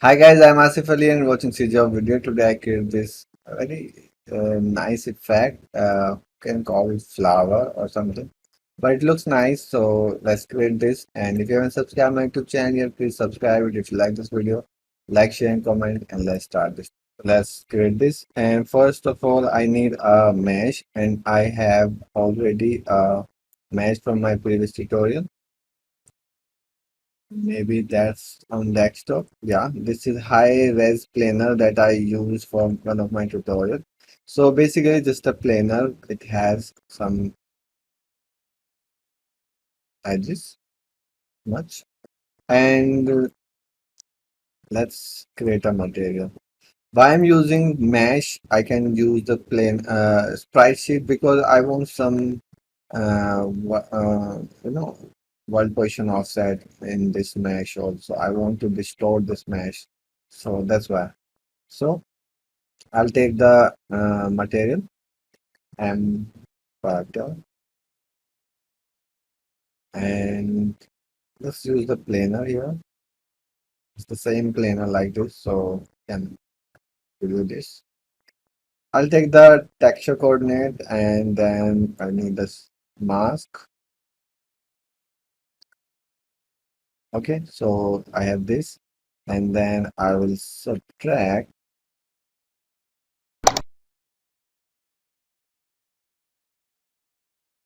Hi guys, I'm Asif Ali and watching CGHOW video. Today I created this very nice effect. Can call it flower or something, but it looks nice. So let's create this. And if you haven't subscribed my YouTube channel yet, please subscribe it. If you like this video, like, share, and comment. And let's start this. Let's create this. And first of all, I need a mesh, and I have already a mesh from my previous tutorial. Maybe that's on desktop. Yeah, this is high res planar that I use for one of my tutorial. So basically just a planar. It has some edges, much. And let's create a material. Why I'm using mesh, I can use the plain sprite sheet because I want some world position offset in this mesh also. I want to distort this mesh. So that's why. So I'll take the material and butter and let's use the planer here. It's the same planer like this, so can do this. I'll take the texture coordinate and then I need this mask. Okay, so I have this and then I will subtract